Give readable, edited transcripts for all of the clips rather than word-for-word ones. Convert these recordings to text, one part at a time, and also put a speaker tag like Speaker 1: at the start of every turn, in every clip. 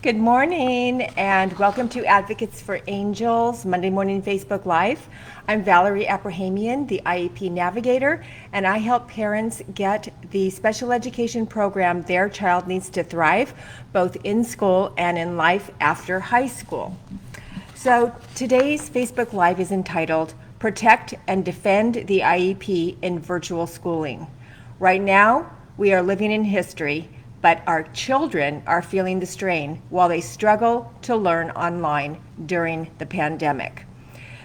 Speaker 1: Good morning and welcome to Advocates for Angels Monday Morning Facebook Live. I'm Valerie Abrahamian, the IEP Navigator, and I help parents get the special education program their child needs to thrive, both in school and in life after high school. So today's Facebook Live is entitled Protect and Defend the IEP in Virtual Schooling. Right now, we are living in history, but our children are feeling the strain while they struggle to learn online during the pandemic.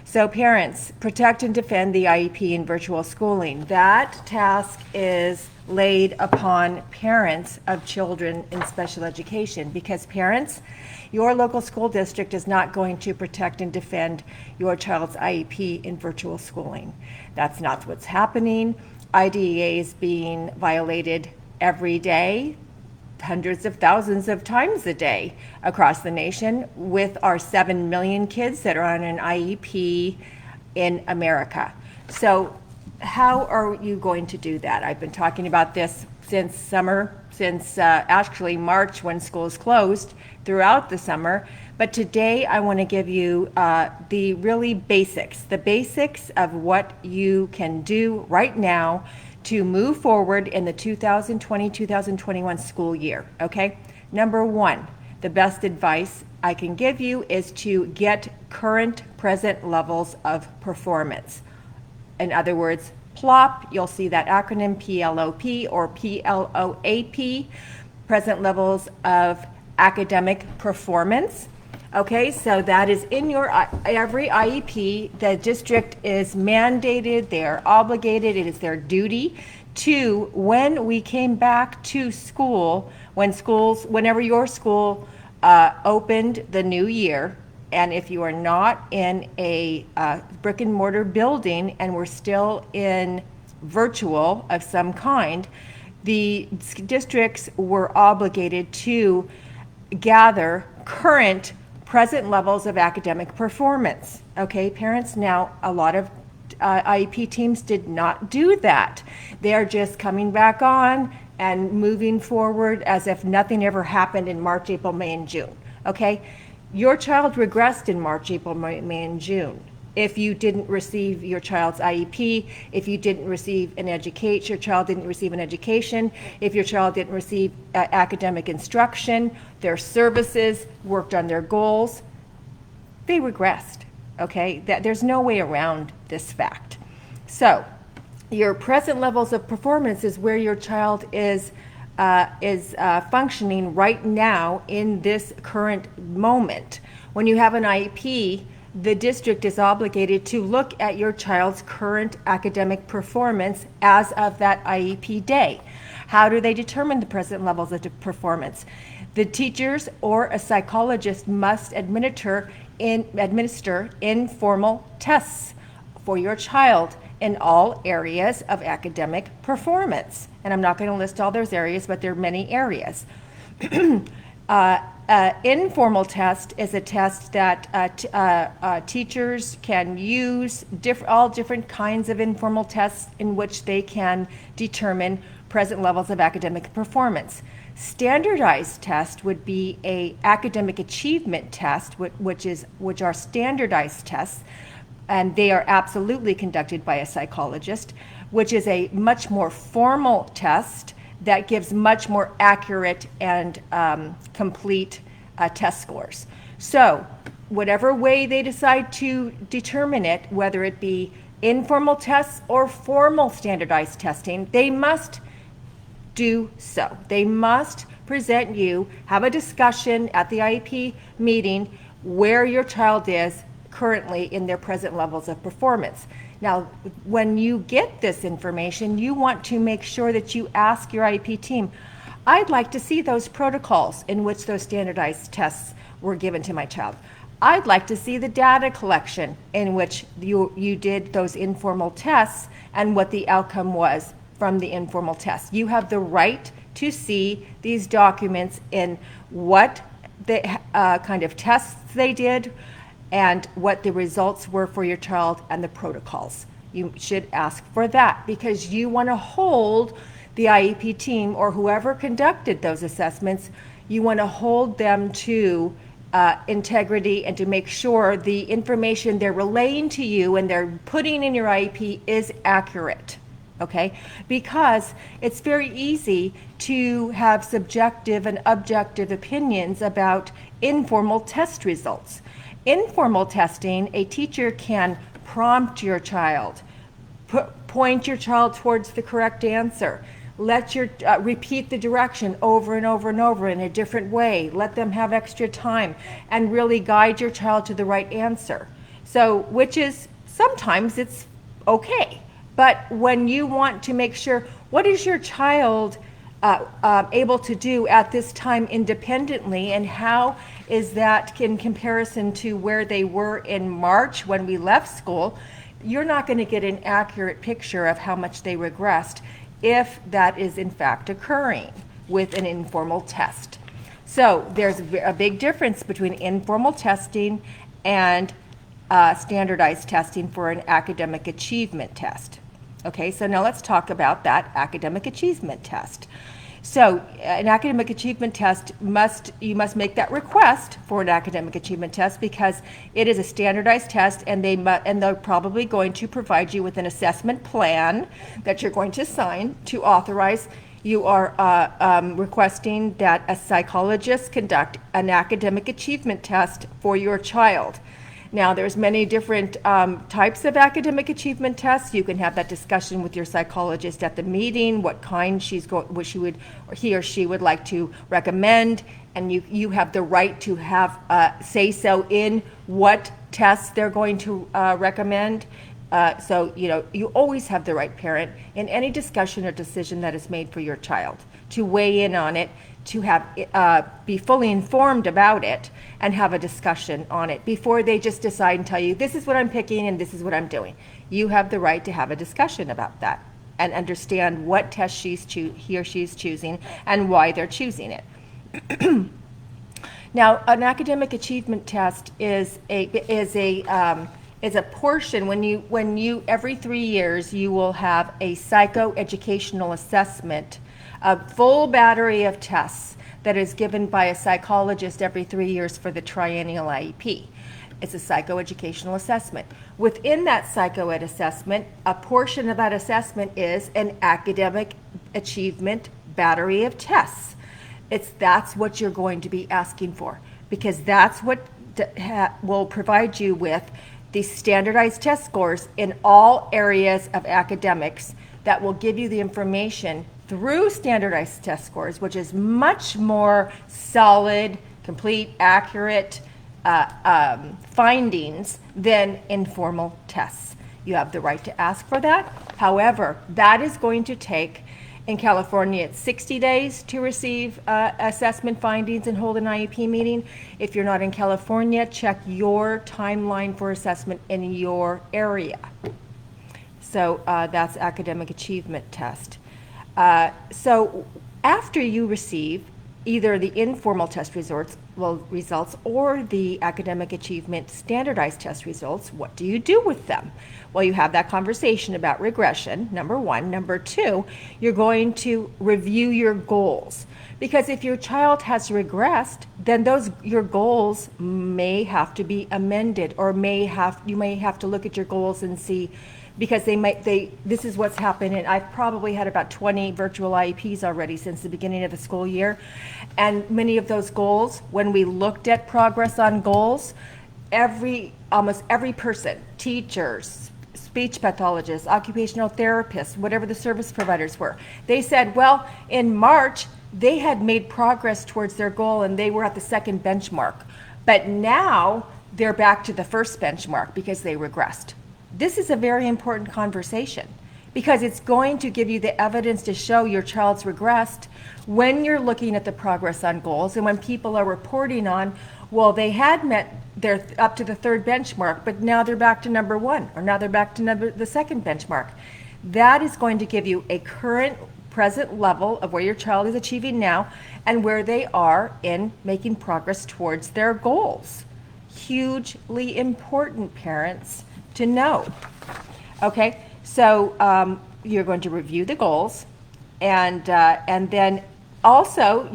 Speaker 1: So parents, protect and defend the IEP in virtual schooling. That task is laid upon parents of children in special education because parents, your local school district is not going to protect and defend your child's IEP in virtual schooling. That's not what's happening. IDEA is being violated every day, hundreds of thousands of times a day across the nation with our 7 million kids that are on an IEP in America. So how are you going to do that? I've been talking about this since summer, since actually March when schools closed throughout the summer. But today I want to give you the really basics, the basics of what you can do right now to move forward in the 2020-2021 school year, okay? Number one, the best advice I can give you is to get current present levels of performance. In other words, PLOP, you'll see that acronym PLOP or PLOAP, present levels of academic performance. Okay, so that is in your every IEP. The district is mandated, they're obligated, it is their duty to, when we came back to school, whenever your school opened the new year, and if you are not in a brick and mortar building and we're still in virtual of some kind, the districts were obligated to gather current present levels of academic performance. Okay, parents, now a lot of IEP teams did not do that. They're just coming back on and moving forward as if nothing ever happened in March, April, May, and June. Okay, your child regressed in March, April, May, and June. If you didn't receive your child's IEP, if you didn't receive an education, your child didn't receive an education, if your child didn't receive academic instruction, their services, worked on their goals, they regressed, okay? There's no way around this fact. So your present levels of performance is where your child is functioning right now in this current moment. When you have an IEP, the district is obligated to look at your child's current academic performance as of that IEP day. How do they determine the present levels of performance? The teachers or a psychologist must administer informal tests for your child in all areas of academic performance. And I'm not going to list all those areas, but there are many areas. Informal test is a test that teachers can use, all different kinds of informal tests in which they can determine present levels of academic performance. Standardized test would be a academic achievement test, which are standardized tests, and they are absolutely conducted by a psychologist, which is a much more formal test that gives much more accurate and complete test scores. So whatever way they decide to determine it, whether it be informal tests or formal standardized testing, they must do so. They must present you, have a discussion at the IEP meeting where your child is currently in their present levels of performance. Now, when you get this information, you want to make sure that you ask your IEP team, I'd like to see those protocols in which those standardized tests were given to my child. I'd like to see the data collection in which you did those informal tests and what the outcome was from the informal tests. You have the right to see these documents in what the kind of tests they did, and what the results were for your child and the protocols. You should ask for that because you want to hold the IEP team or whoever conducted those assessments, you want to hold them to integrity and to make sure the information they're relaying to you and they're putting in your IEP is accurate. Okay, because it's very easy to have subjective and objective opinions about informal test results. Informal testing, a teacher can prompt your child, point your child towards the correct answer, let your repeat the direction over and over and over in a different way, let them have extra time, and really guide your child to the right answer. So, which is, sometimes it's okay. But when you want to make sure, what is your child able to do at this time independently, and how is that in comparison to where they were in March when we left school, you're not going to get an accurate picture of how much they regressed if that is in fact occurring with an informal test. So there's a big difference between informal testing and standardized testing for an academic achievement test. Okay, so now let's talk about that academic achievement test. So an academic achievement test you must make that request for an academic achievement test because it is a standardized test, and they're probably going to provide you with an assessment plan that you're going to sign to authorize. You are requesting that a psychologist conduct an academic achievement test for your child. Now, there's many different types of academic achievement tests. You can have that discussion with your psychologist at the meeting, what kind he or she would like to recommend, and you have the right to have say so in what tests they're going to recommend. So, you always have the right, parent, in any discussion or decision that is made for your child to weigh in on it, to have be fully informed about it and have a discussion on it before they just decide and tell you, this is what I'm picking and this is what I'm doing. You have the right to have a discussion about that and understand what test he or she's choosing and why they're choosing it. Now, an academic achievement test is a portion when you every 3 years you will have a psychoeducational assessment, a full battery of tests that is given by a psychologist every 3 years for the triennial IEP. It's a psychoeducational assessment. Within that psychoed assessment, a portion of that assessment is an academic achievement battery of tests. That's what you're going to be asking for, because that's what will provide you with the standardized test scores in all areas of academics that will give you the information through standardized test scores, which is much more solid, complete, accurate findings than informal tests. You have the right to ask for that. However, that is going to take, in California, it's 60 days to receive assessment findings and hold an IEP meeting. If you're not in California, check your timeline for assessment in your area. So that's academic achievement test. So after you receive either the informal test results or the academic achievement standardized test results, what do you do with them? Well, you have that conversation about regression, number one. Number two, you're going to review your goals. Because if your child has regressed, then your goals may have to be amended, or you may have to look at your goals and see, because this is what's happened, and I've probably had about 20 virtual IEPs already since the beginning of the school year. And many of those goals, when we looked at progress on goals, almost every person, teachers, speech pathologists, occupational therapists, whatever the service providers were, they said, well, in March, they had made progress towards their goal and they were at the second benchmark. But now they're back to the first benchmark because they regressed. This is a very important conversation because it's going to give you the evidence to show your child's regressed when you're looking at the progress on goals and when people are reporting on, well, they had met up to the third benchmark, but now they're back to number one, or now they're back to the second benchmark. That is going to give you a present level of where your child is achieving now and where they are in making progress towards their goals. Hugely important, parents, to know. Okay, so you're going to review the goals. And then also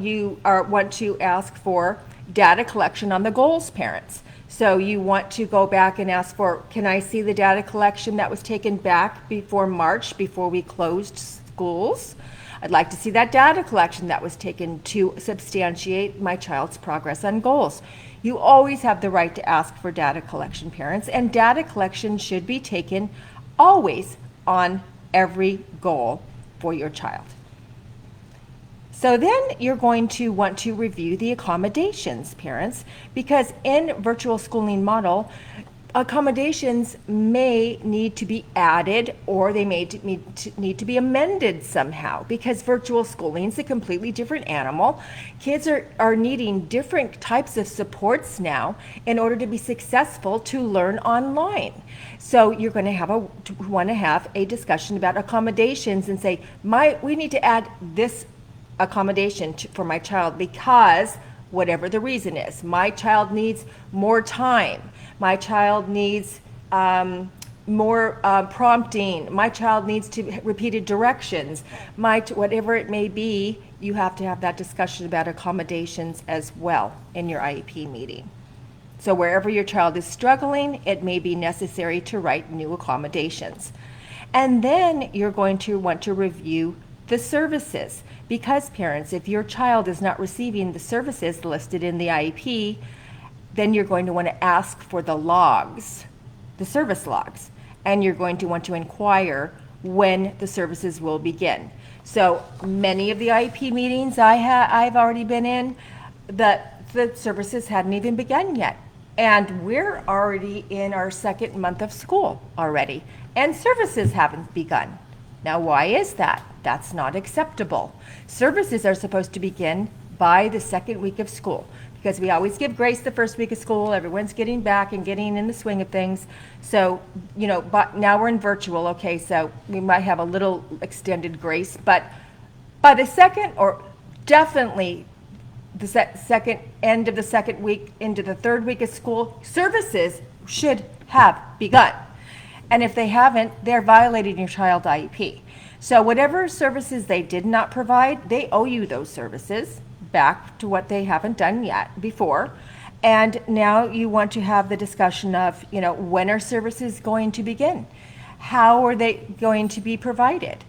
Speaker 1: want to ask for data collection on the goals, parents. So you want to go back and ask for, can I see the data collection that was taken back before March, before we closed schools? I'd like to see that data collection that was taken to substantiate my child's progress on goals. You always have the right to ask for data collection, parents, and data collection should be taken always on every goal for your child. So then you're going to want to review the accommodations, parents, because in virtual schooling model, accommodations may need to be added or they may need to be amended somehow, because virtual schooling is a completely different animal. Kids are needing different types of supports now in order to be successful to learn online. So you're going to want to have a discussion about accommodations and say, we need to add this accommodation for my child because whatever the reason is. My child needs more time. My child needs more prompting. My child needs repeated directions. Whatever it may be, you have to have that discussion about accommodations as well in your IEP meeting. So wherever your child is struggling, it may be necessary to write new accommodations. And then you're going to want to review the services, because parents, if your child is not receiving the services listed in the IEP, then you're going to want to ask for the logs, the service logs, and you're going to want to inquire when the services will begin. So many of the IEP meetings I've already been in, the services hadn't even begun yet. And we're already in our second month of school already, and services haven't begun. Now, why is that? That's not acceptable. Services are supposed to begin by the second week of school, because we always give grace the first week of school. Everyone's getting back and getting in the swing of things. So, but now we're in virtual, okay, so we might have a little extended grace, but by the second, or definitely the second end of the second week into the third week of school, services should have begun. And if they haven't, they're violating your child's IEP. So whatever services they did not provide, they owe you those services back to what they haven't done yet before. And now you want to have the discussion of, when are services going to begin? How are they going to be provided?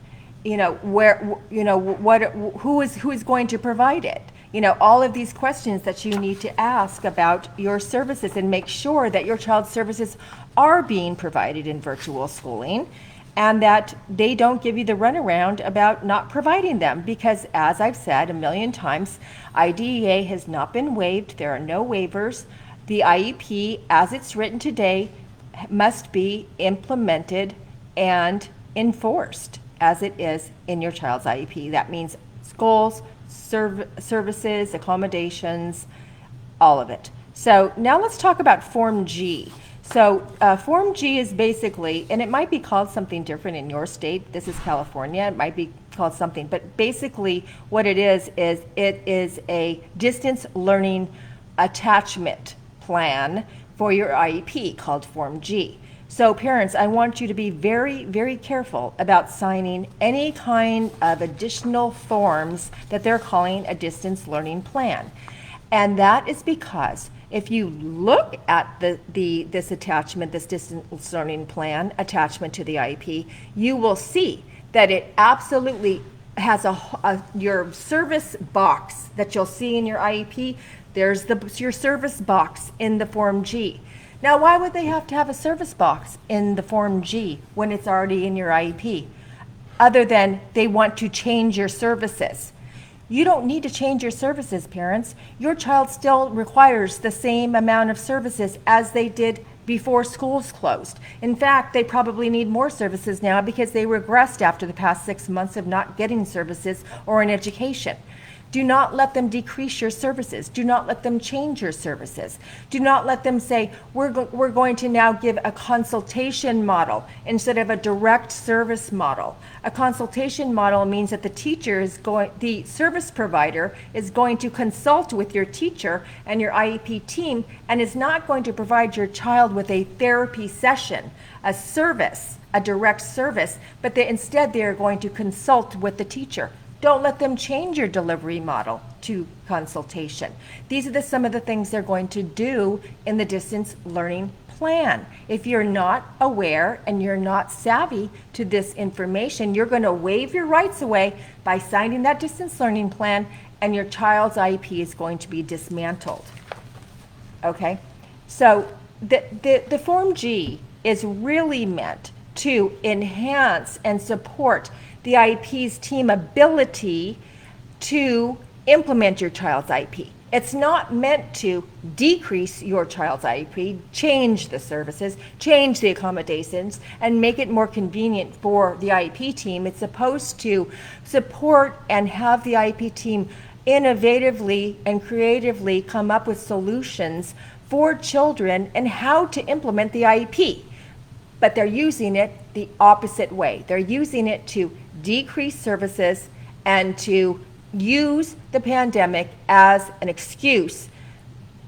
Speaker 1: Who is going to provide it? All of these questions that you need to ask about your services, and make sure that your child's services are being provided in virtual schooling, and that they don't give you the runaround about not providing them, because as I've said a million times, IDEA has not been waived. There are no waivers. The IEP as it's written today must be implemented and enforced as it is in your child's IEP. That means schools, services, accommodations, all of it. So now let's talk about Form G. So Form G is basically, and it might be called something different in your state. This is California. It might be called something, but basically what it is it is a distance learning attachment plan for your IEP called Form G. So parents, I want you to be very, very careful about signing any kind of additional forms that they're calling a distance learning plan. And that is because if you look at this attachment, this distance learning plan attachment to the IEP, you will see that it absolutely has your service box that you'll see in your IEP. There's your service box in the Form G. Now, why would they have to have a service box in the Form G when it's already in your IEP? Other than they want to change your services. You don't need to change your services, parents. Your child still requires the same amount of services as they did before schools closed. In fact, they probably need more services now because they regressed after the past 6 months of not getting services or an education. Do not let them decrease your services. Do not let them change your services. Do not let them say, we're going to now give a consultation model instead of a direct service model. A consultation model means that the service provider is going to consult with your teacher and your IEP team and is not going to provide your child with a therapy session, a service, a direct service, but instead they are going to consult with the teacher. Don't let them change your delivery model to consultation. These are some of the things they're going to do in the distance learning plan. If you're not aware and you're not savvy to this information, you're going to waive your rights away by signing that distance learning plan, and your child's IEP is going to be dismantled. Okay? So the Form G is really meant to enhance and support the IEP's team ability to implement your child's IEP. It's not meant to decrease your child's IEP, change the services, change the accommodations, and make it more convenient for the IEP team. It's supposed to support and have the IEP team innovatively and creatively come up with solutions for children and how to implement the IEP. But they're using it the opposite way. They're using it to decrease services and to use the pandemic as an excuse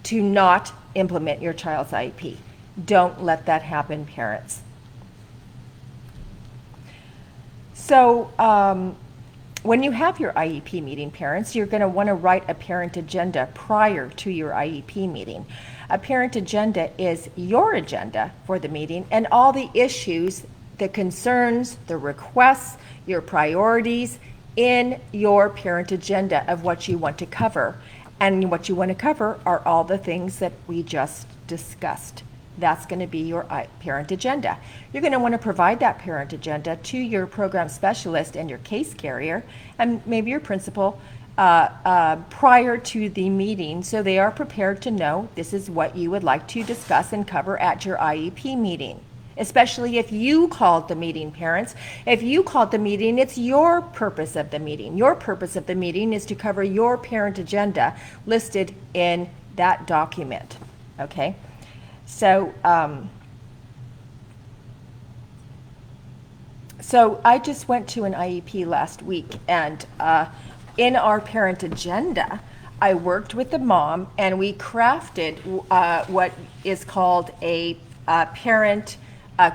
Speaker 1: to not implement your child's IEP. Don't let that happen, parents. So when you have your IEP meeting, parents, you're going to want to write a parent agenda prior to your IEP meeting. A parent agenda is your agenda for the meeting and all the issues, the concerns, the requests, your priorities in your parent agenda of what you want to cover. And what you want to cover are all the things that we just discussed. That's going to be your parent agenda. You're going to want to provide that parent agenda to your program specialist and your case carrier and maybe your principal prior to the meeting, so they are prepared to know this is what you would like to discuss and cover at your IEP meeting. Especially if you called the meeting, parents. If you called the meeting, it's your purpose of the meeting. Your purpose of the meeting is to cover your parent agenda listed in that document. Okay? So, I just went to an IEP last week, and in our parent agenda, I worked with the mom, and we crafted what is called a parent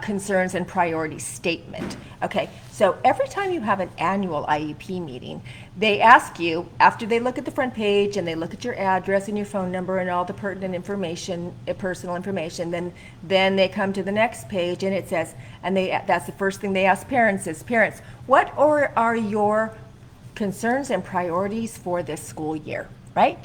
Speaker 1: concerns and priorities statement. Okay, so every time you have an annual IEP meeting, they ask you, after they look at the front page and they look at your address and your phone number and all the pertinent information, personal information, then they come to the next page and it says, and that's the first thing they ask parents is, parents, what are your concerns and priorities for this school year, right?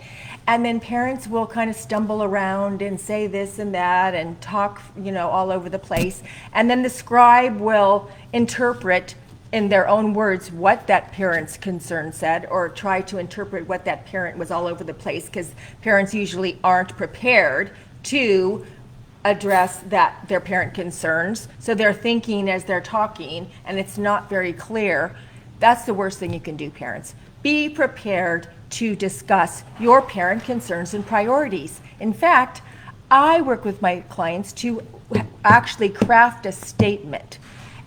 Speaker 1: And then parents will kind of stumble around and say this and that and talk, all over the place. And then the scribe will interpret in their own words what that parent's concern said, or try to interpret what that parent was all over the place, because parents usually aren't prepared to address their parent concerns. So they're thinking as they're talking, and it's not very clear. That's the worst thing you can do, parents. Be prepared to discuss your parent concerns and priorities. In fact, I work with my clients to actually craft a statement,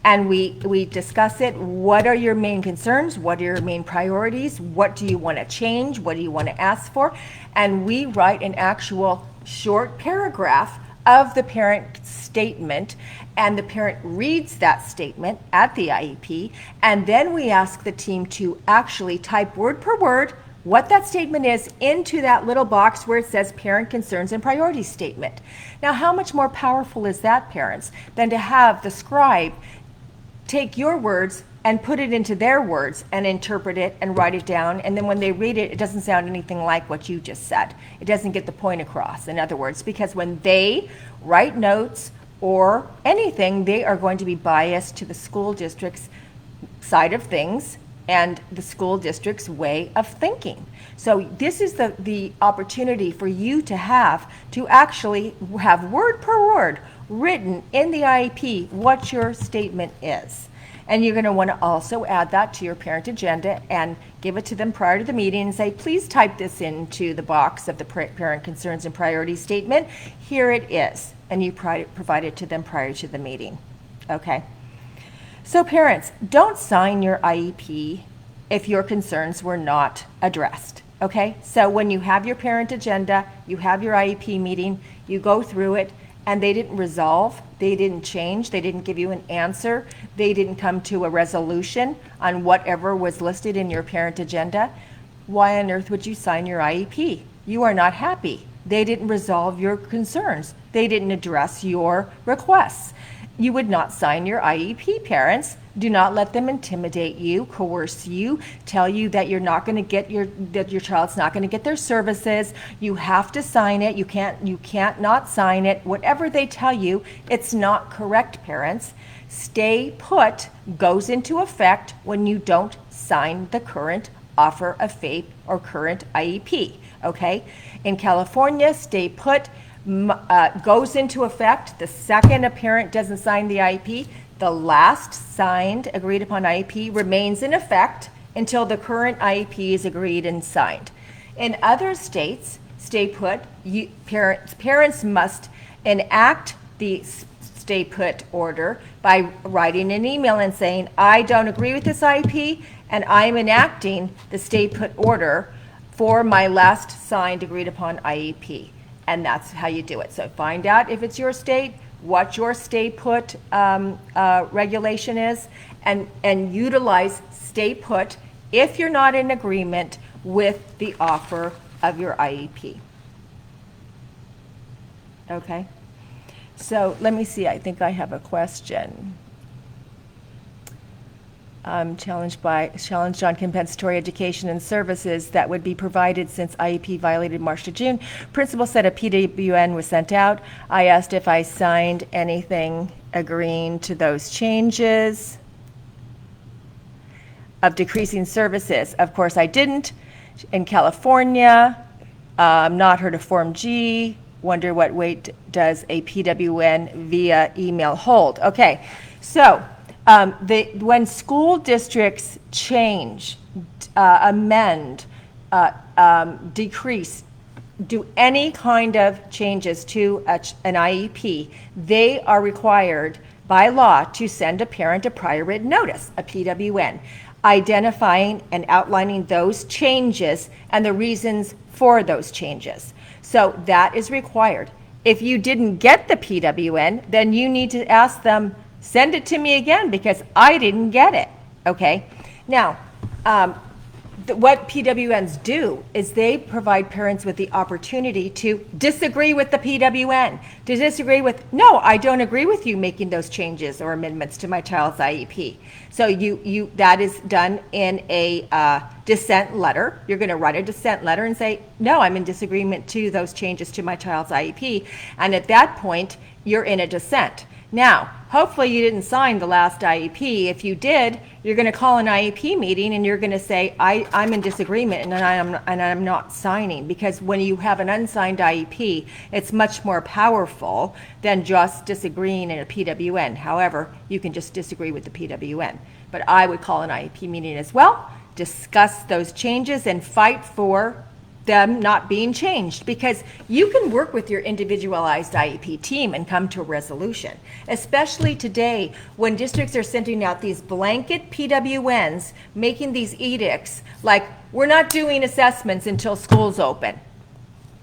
Speaker 1: and we discuss it. What are your main concerns? What are your main priorities? What do you want to change? What do you want to ask for? And we write an actual short paragraph of the parent statement, and the parent reads that statement at the IEP, and then we ask the team to actually type word per word what that statement is into that little box where it says parent concerns and priorities statement. Now, how much more powerful is that, parents, than to have the scribe take your words and put it into their words and interpret it and write it down, and then when they read it, it doesn't sound anything like what you just said. It doesn't get the point across, in other words, because when they write notes or anything, they are going to be biased to the school district's side of things and the school district's way of thinking. So this is the opportunity for you to actually have word per word written in the IEP what your statement is. And you're going to want to also add that to your parent agenda and give it to them prior to the meeting and say, please type this into the box of the parent concerns and priority statement. Here it is. And you provide it to them prior to the meeting. Okay. So parents, don't sign your IEP if your concerns were not addressed. Okay. So when you have your parent agenda, you have your IEP meeting, you go through it, and they didn't resolve, they didn't change, they didn't give you an answer, they didn't come to a resolution on whatever was listed in your parent agenda, why on earth would you sign your IEP? You are not happy. They didn't resolve your concerns. They didn't address your requests. You would not sign your IEP, parents. Do not let them intimidate you, coerce you, tell you that you're not going to get that your child's not going to get their services. You have to sign it. You can't not sign it. Whatever they tell you, it's not correct, parents. Stay put goes into effect when you don't sign the current offer of FAPE or current IEP, okay? In California, stay put goes into effect the second a parent doesn't sign the IEP. The last signed, agreed upon IEP remains in effect until the current IEP is agreed and signed. In other states, stay put, parents must enact the stay put order by writing an email and saying, I don't agree with this IEP and I'm enacting the stay put order for my last signed, agreed upon IEP. And that's how you do it. So find out if it's your state, what your stay put regulation is, and utilize stay put if you're not in agreement with the offer of your IEP. Okay? So let me see, I think I have a question. Challenged on compensatory education and services that would be provided since IEP violated March to June. Principal said a PWN was sent out. I asked if I signed anything agreeing to those changes of decreasing services. Of course I didn't. In California, not heard of Form G. Wonder what weight does a PWN via email hold? Okay, so when school districts change, amend, decrease, do any kind of changes to an IEP, they are required by law to send a parent a prior written notice, a PWN, identifying and outlining those changes and the reasons for those changes. So that is required. If you didn't get the PWN, then you need to ask them, send it to me again because I didn't get it, okay? Now, what PWNs do is they provide parents with the opportunity to disagree with the PWN, to disagree with, no, I don't agree with you making those changes or amendments to my child's IEP. So that is done in a dissent letter. You're going to write a dissent letter and say, no, I'm in disagreement to those changes to my child's IEP. And at that point, you're in a dissent. Now, hopefully you didn't sign the last IEP. If you did, you're going to call an IEP meeting and you're going to say, I'm in disagreement and I'm not signing, because when you have an unsigned IEP, it's much more powerful than just disagreeing in a PWN. However, you can just disagree with the PWN. But I would call an IEP meeting as well, discuss those changes and fight for them not being changed, because you can work with your individualized IEP team and come to a resolution, especially today when districts are sending out these blanket PWNs, making these edicts like, we're not doing assessments until school's open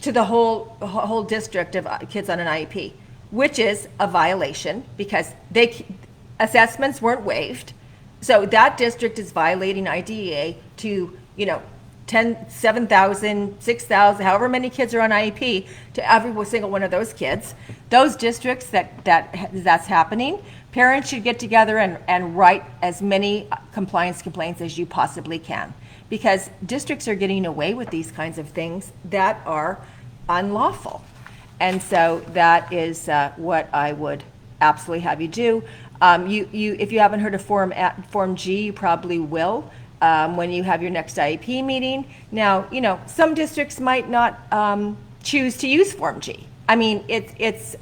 Speaker 1: to the whole district of kids on an IEP, which is a violation because assessments weren't waived. So that district is violating IDEA to, 7,000, 6,000, however many kids are on IEP, to every single one of those kids. Those districts that's happening, parents should get together and write as many compliance complaints as you possibly can, because districts are getting away with these kinds of things that are unlawful. And so that is what I would absolutely have you do. If you haven't heard of Form G, you probably will. When you have your next IEP meeting. Now, some it choose to use Form G. I mean, it's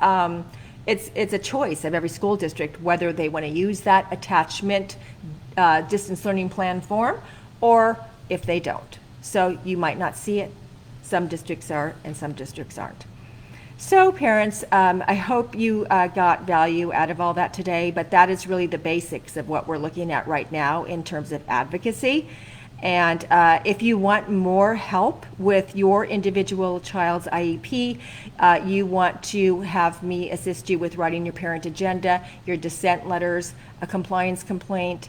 Speaker 1: it's a choice of every school district whether they want to use that attachment distance learning plan form or if they don't. So you might not see it. Some districts are and some districts aren't. So parents, I hope you got value out of all that today, but that is really the basics of what we're looking at right now in terms of advocacy. And if you want more help with your individual child's IEP, you want to have me assist you with writing your parent agenda, your dissent letters, a compliance complaint,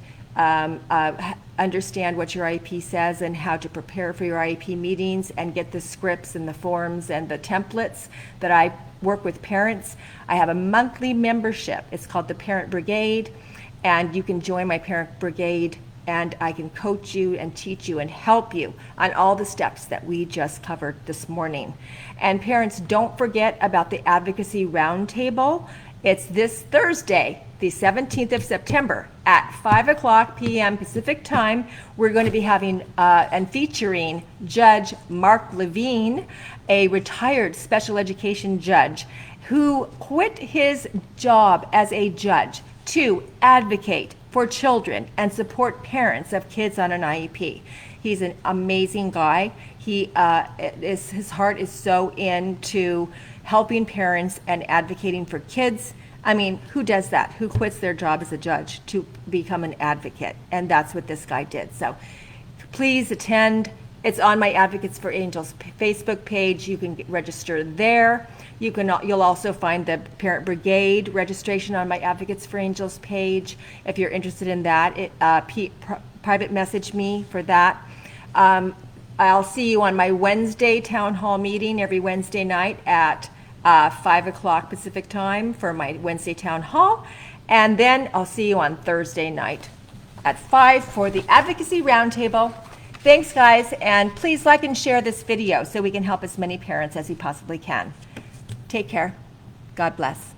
Speaker 1: understand what your IEP says and how to prepare for your IEP meetings and get the scripts and the forms and the templates that I work with parents. I have a monthly membership. It's called the Parent Brigade, and you can join my Parent Brigade and I can coach you and teach you and help you on all the steps that we just covered this morning. And parents, don't forget about the Advocacy Roundtable. It's this Thursday, the 17th of September at 5 p.m. Pacific time. We're going to be having and featuring Judge Mark Levine, a retired special education judge who quit his job as a judge to advocate for children and support parents of kids on an IEP. He's an amazing guy. His heart is so into helping parents and advocating for kids. I mean, who does that? Who quits their job as a judge to become an advocate? And that's what this guy did. So please attend. It's on my Advocates for Angels Facebook page. You can register there. You'll also find the Parent Brigade registration on my Advocates for Angels page. If you're interested in that, private message me for that. I'll see you on my Wednesday town hall meeting every Wednesday night at 5 o'clock Pacific time for my Wednesday town hall. And then I'll see you on Thursday night at 5 for the Advocacy Roundtable. Thanks, guys, and please like and share this video so we can help as many parents as we possibly can. Take care. God bless.